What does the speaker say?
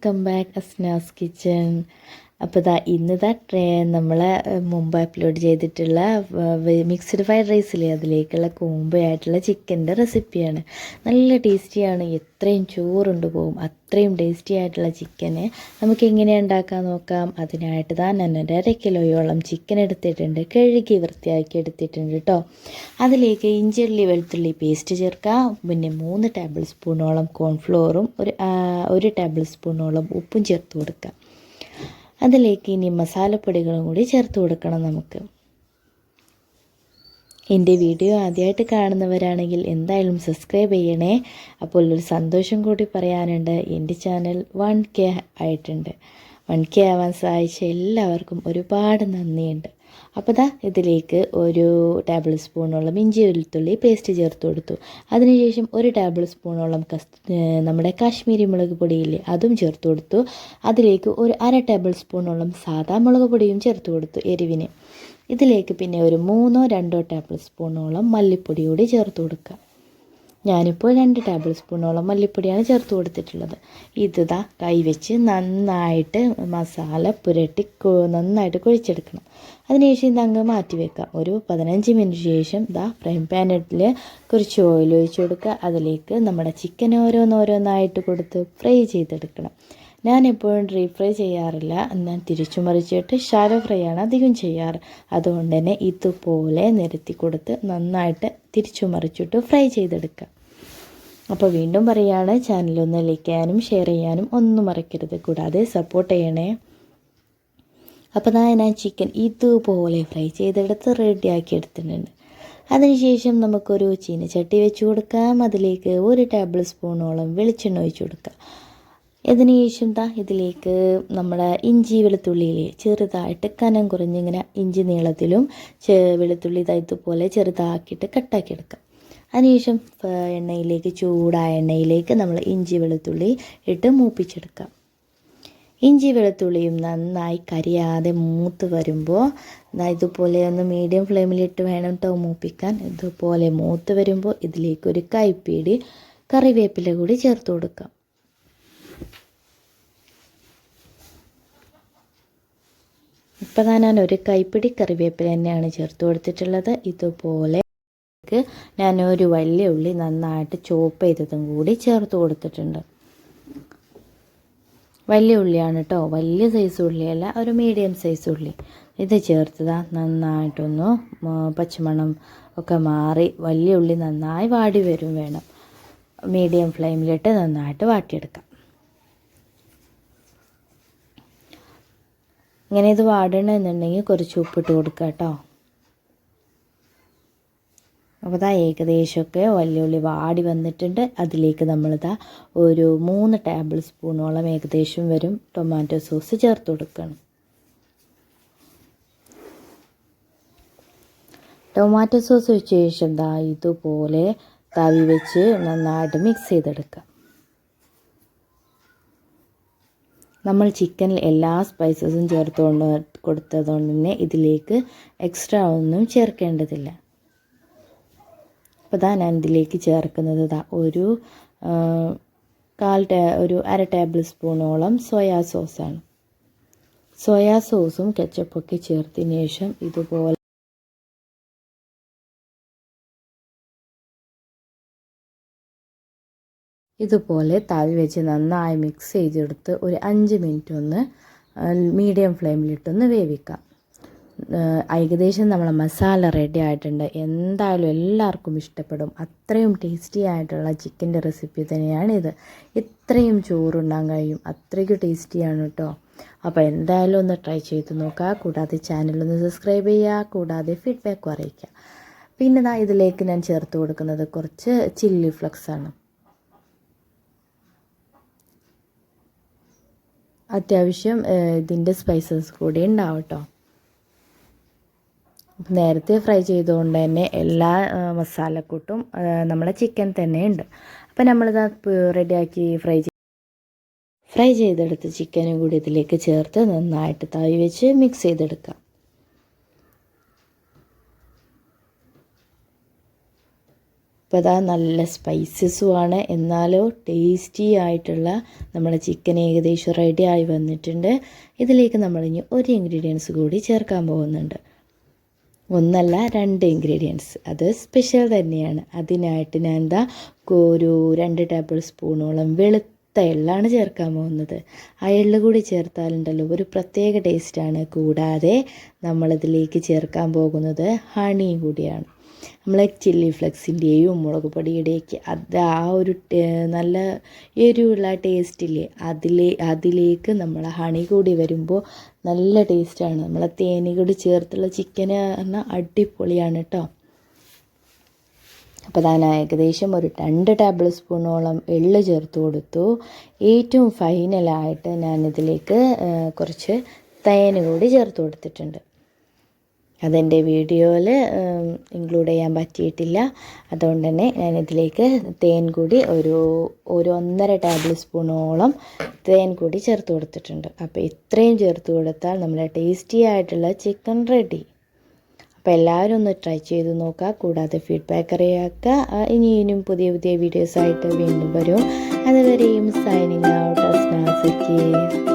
Welcome back Asnas kitchen. അപ്പോൾ ഇന്ന് നമ്മൾ മുമ്പ് അപ്ലോഡ് ചെയ്തിട്ടുള്ള മിക്സ്ഡ് ഫ്രൈഡ് റൈസിലെ അതിലേക്കുള്ള കോംബോ ആയിട്ടുള്ള ചിക്കൻ്റെ റെസിപ്പിയാണ്. നല്ല ടേസ്റ്റിയാണ്. എത്രയും ചോറുണ്ട് പോകും അത്രയും ടേസ്റ്റി ആയിട്ടുള്ള ചിക്കനെ നമുക്ക് എങ്ങനെയാണ് ഉണ്ടാക്കാൻ നോക്കാം. അതിനായിട്ട് ഞാൻ 1.5 കിലോയോളം ചിക്കൻ എടുത്തിട്ടുണ്ട്. കഴുകി വൃത്തിയാക്കി എടുത്തിട്ടുണ്ട് കേട്ടോ. അതിലേക്ക് ഇഞ്ചി വെളുത്തുള്ളി പേസ്റ്റ് ചേർക്കാം. പിന്നെ 3 ടേബിൾ സ്പൂണോളം കോൺഫ്ലോറും ഒരു ടേബിൾ സ്പൂണോളം ഉപ്പും ചേർത്ത് കൊടുക്കാം. അതിലേക്ക് ഇനി മസാലപ്പൊടികളും കൂടി ചേർത്ത് കൊടുക്കണം നമുക്ക്. എൻ്റെ വീഡിയോ ആദ്യമായിട്ട് കാണുന്നവരാണെങ്കിൽ എന്തായാലും സബ്സ്ക്രൈബ് ചെയ്യണേ. അപ്പോൾ ഒരു സന്തോഷം കൂടി പറയാനുണ്ട്, എൻ്റെ ചാനൽ 1K ആയിട്ടുണ്ട്. 1K ആവാൻ സഹായിച്ച എല്ലാവർക്കും ഒരുപാട് നന്ദിയുണ്ട്. അപ്പോൾ ഇതിലേക്ക് ഒരു ടേബിൾ സ്പൂണോളം ഇഞ്ചി വെളുത്തുള്ളി പേസ്റ്റ് ചേർത്ത് കൊടുത്തു. അതിനുശേഷം ഒരു ടേബിൾ സ്പൂണോളം നമ്മുടെ കാശ്മീരി മുളക് പൊടിയില്ലേ അതും ചേർത്ത് കൊടുത്തു. അതിലേക്ക് ഒരു 1/2 ടേബിൾ സ്പൂണോളം സാദാ മുളക് പൊടിയും ചേർത്ത് കൊടുത്തു എരിവിന്. ഇതിലേക്ക് പിന്നെ ഒരു 3-2 ടേബിൾ സ്പൂണോളം മല്ലിപ്പൊടി കൂടി ചേർത്ത് കൊടുക്കുക. ഞാനിപ്പോൾ 2 ടേബിൾ സ്പൂണോളം മല്ലിപ്പൊടിയാണ് ചേർത്ത് കൊടുത്തിട്ടുള്ളത്. കൈവച്ച് നന്നായിട്ട് മസാല പുരട്ടി നന്നായിട്ട് കുഴിച്ചെടുക്കണം. അതിനുശേഷം ഇതങ്ങ് മാറ്റി വെക്കാം. ഒരു 15 മിനിറ്റ് ശേഷം ഫ്രൈ പാനിൽ കുറച്ച് ഓയിൽ ഒഴിച്ച് കൊടുക്കുക. അതിലേക്ക് നമ്മുടെ ചിക്കൻ ഓരോന്നായിട്ട് കൊടുത്ത് ഫ്രൈ ചെയ്തെടുക്കണം. ഞാൻ എപ്പോഴും ഡീപ് ഫ്രൈ ചെയ്യാറില്ല, ഞാൻ തിരിച്ചു മറിച്ചിട്ട് ഷാലോ ഫ്രൈ ആണ് അധികം ചെയ്യാറ്. അതുകൊണ്ട് തന്നെ ഇതുപോലെ നിരത്തി കൊടുത്ത് നന്നായിട്ട് തിരിച്ചു മറിച്ചിട്ട് ഫ്രൈ ചെയ്തെടുക്കുക. അപ്പോൾ വീണ്ടും പറയുകയാണ്, ചാനലൊന്ന് ലൈക്ക് ചെയ്യാനും ഷെയർ ചെയ്യാനും ഒന്നും മറക്കരുത്, കൂടാതെ സപ്പോർട്ട് ചെയ്യണേ. അപ്പോൾ ഞാൻ ചിക്കൻ ഇതുപോലെ ഫ്രൈ ചെയ്തെടുത്ത് റെഡിയാക്കി എടുത്തിട്ടുണ്ട്. അതിനുശേഷം നമുക്കൊരു ചീനച്ചട്ടി വെച്ച് കൊടുക്കാം. അതിലേക്ക് 1 ടേബിൾ സ്പൂണോളം വെളിച്ചെണ്ണ ഒഴിച്ച് കൊടുക്കാം. അതിനുശേഷം ഇതിലേക്ക് നമ്മുടെ ഇഞ്ചി വെളുത്തുള്ളിയിലെ ചെറുതായിട്ട് കനം കുറഞ്ഞിങ്ങനെ ഇഞ്ചി നീളത്തിലും വെളുത്തുള്ളി ഇതുപോലെ ചെറുതാക്കിയിട്ട് കട്ടാക്കി എടുക്കാം. അതിനുശേഷം ചൂടായ എണ്ണയിലേക്ക് നമ്മൾ ഇഞ്ചി വെളുത്തുള്ളി ഇട്ട് മൂപ്പിച്ചെടുക്കാം. ഇഞ്ചി വെളുത്തുള്ളിയും നന്നായി കരിയാതെ മൂത്ത് വരുമ്പോൾ ഇതുപോലെ ഒന്ന് മീഡിയം ഫ്ലെയിമിലിട്ട് വേണം കേട്ടോ മൂപ്പിക്കാൻ. ഇതുപോലെ മൂത്ത് വരുമ്പോൾ ഇതിലേക്കൊരു കൈപ്പിടി കറിവേപ്പില കൂടി ചേർത്ത് കൊടുക്കാം. ഇപ്പം ഞാൻ ഒരു കൈപ്പിടി കറിവേപ്പില തന്നെയാണ് ചേർത്ത് കൊടുത്തിട്ടുള്ളത്. ഇതുപോലെ ഞാൻ ഒരു വലിയ ഉള്ളി നന്നായിട്ട് ചോപ്പ് ചെയ്തതും കൂടി ചേർത്ത് കൊടുത്തിട്ടുണ്ട്. വലിയ ഉള്ളിയാണ് കേട്ടോ, വലിയ സൈസ് ഉള്ളിയല്ല, ഒരു മീഡിയം സൈസ് ഉള്ളി. ഇത് ചേർത്തതാ നന്നായിട്ടൊന്ന് പച്ചമണം ഒക്കെ മാറി വലിയ ഉള്ളി നന്നായി വാടി വരും വേണം. മീഡിയം ഫ്ലെയിമിലിട്ട് നന്നായിട്ട് വാട്ടിയെടുക്കാം. ഇങ്ങനെ ഇത് വാടണമെന്നുണ്ടെങ്കിൽ കുറച്ച് ഉപ്പിട്ട് കൊടുക്കുക കേട്ടോ. അപ്പോൾ ഏകദേശമൊക്കെ വലിയുള്ളി വാടി വന്നിട്ടുണ്ട്. അതിലേക്ക് നമ്മളിതാ ഒരു 3 ടേബിൾ സ്പൂണോളം ഏകദേശം വരും ടൊമാറ്റോ സോസ് ചേർത്ത് കൊടുക്കണം. ടൊമാറ്റോ സോസ് വെച്ച ശേഷം ഇതുപോലെ തവി വെച്ച് നന്നായിട്ട് മിക്സ് ചെയ്തെടുക്കാം. നമ്മൾ ചിക്കനിൽ എല്ലാ സ്പൈസസും കൊടുത്തതുകൊണ്ട് തന്നെ ഇതിലേക്ക് എക്സ്ട്രാ ഒന്നും ചേർക്കേണ്ടതില്ല. അപ്പോൾ ഞാൻ ഇതിലേക്ക് ചേർക്കുന്നത് ഒരു 1/2 ടേബിൾ സ്പൂണോളം സോയാ സോസാണ്. സോയാ സോസും കെച്ചപ്പൊക്കെ ചേർത്തതിന് ശേഷം ഇതുപോലെ തവി വെച്ച് നന്നായി മിക്സ് ചെയ്തെടുത്ത് ഒരു 5 മിനിറ്റ് ഒന്ന് മീഡിയം ഫ്ലെയിമിലിട്ടൊന്ന് വേവിക്കാം. ഏകദേശം നമ്മളെ മസാല റെഡി ആയിട്ടുണ്ട്. എന്തായാലും എല്ലാവർക്കും ഇഷ്ടപ്പെടും. അത്രയും ടേസ്റ്റി ആയിട്ടുള്ള ചിക്കൻ്റെ റെസിപ്പി തന്നെയാണിത്. ഇത്രയും ചോറുണ്ടാൻ കഴിയും, അത്രയ്ക്ക് ടേസ്റ്റിയാണ് കേട്ടോ. അപ്പോൾ എന്തായാലും ഒന്ന് ട്രൈ ചെയ്ത് നോക്കുക. കൂടാതെ ചാനലൊന്ന് സബ്സ്ക്രൈബ് ചെയ്യുക, കൂടാതെ ഫീഡ്ബാക്കും അറിയിക്കുക. പിന്നെ ഇതിലേക്ക് ഞാൻ ചേർത്ത് കൊടുക്കുന്നത് കുറച്ച് ചില്ലി ഫ്ലക്സാണ്. അത്യാവശ്യം ഇതിൻ്റെ സ്പൈസസ് കൂടി ഉണ്ടാവും കേട്ടോ. നേരത്തെ ഫ്രൈ ചെയ്തുകൊണ്ട് തന്നെ എല്ലാ മസാലക്കൂട്ടും നമ്മളെ ചിക്കൻ തന്നെ ഉണ്ട്. അപ്പോൾ നമ്മളിത് റെഡിയാക്കി ഫ്രൈ ചെയ്തെടുത്ത് ചിക്കനും കൂടി ഇതിലേക്ക് ചേർത്ത് നന്നായിട്ട് തവി വെച്ച് മിക്സ് ചെയ്തെടുക്കാം. ഇപ്പോൾ അതാ നല്ല സ്പൈസസുമാണ്, എന്നാലോ ടേസ്റ്റി ആയിട്ടുള്ള നമ്മളെ ചിക്കൻ ഏകദേശം റെഡി ആയി വന്നിട്ടുണ്ട്. ഇതിലേക്ക് നമ്മളിനി ഒരു ഇൻഗ്രീഡിയൻസ് കൂടി ചേർക്കാൻ പോകുന്നുണ്ട്. ഒന്നല്ല 2 ഇൻഗ്രീഡിയൻസ്, അത് സ്പെഷ്യൽ തന്നെയാണ്. അതിനായിട്ട് ഞാൻ എന്താ ഒരു 2 ടേബിൾ സ്പൂണോളം വെളുത്ത എള്ളാണ് ചേർക്കാൻ പോകുന്നത്. ആ എള്ള് കൂടി ചേർത്താലുണ്ടല്ലോ ഒരു പ്രത്യേക ടേസ്റ്റാണ്. കൂടാതെ നമ്മളിതിലേക്ക് ചേർക്കാൻ പോകുന്നത് ഹണിയും കൂടിയാണ്. നമ്മൾ ചില്ലി ഫ്ലെക്സിൻ്റെയും മുളക് പൊടിയുടെയൊക്കെ അത് ആ ഒരു നല്ല എരിവുള്ള ടേസ്റ്റില്ലേ, അതിലേക്ക് നമ്മൾ ഹണി കൂടി വരുമ്പോൾ നല്ല ടേസ്റ്റാണ്. നമ്മളെ തേനി കൂടി ചേർത്തുള്ള ചിക്കന് പറഞ്ഞാൽ അടിപൊളിയാണ് കേട്ടോ. അപ്പോൾ ഞാൻ ഏകദേശം ഒരു 2 ടേബിൾ സ്പൂണോളം എള്ള് ചേർത്ത് കൊടുത്തു. ഏറ്റവും ഫൈനലായിട്ട് ഞാനിതിലേക്ക് കുറച്ച് തേന് കൂടി ചേർത്ത് കൊടുത്തിട്ടുണ്ട്. അതെൻ്റെ വീഡിയോയിൽ ഇൻക്ലൂഡ് ചെയ്യാൻ പറ്റിയിട്ടില്ല. അതുകൊണ്ട് തന്നെ ഞാനിതിലേക്ക് തേൻ കൂടി ഒരു 1.5 ടേബിൾ സ്പൂണോളം തേൻ കൂടി ചേർത്ത് കൊടുത്തിട്ടുണ്ട്. അപ്പോൾ ഇത്രയും ചേർത്ത് കൊടുത്താൽ നമ്മുടെ ടേസ്റ്റി ആയിട്ടുള്ള ചിക്കൻ റെഡി. അപ്പോൾ എല്ലാവരും ഒന്ന് ട്രൈ ചെയ്ത് നോക്കുക. കൂടാതെ ഫീഡ്ബാക്ക് അറിയാക്കുക. ഇനിയും പുതിയ വീഡിയോസായിട്ട് വീണ്ടും വരും. അതുവരെയും സൈനിങ് ഔട്ട്.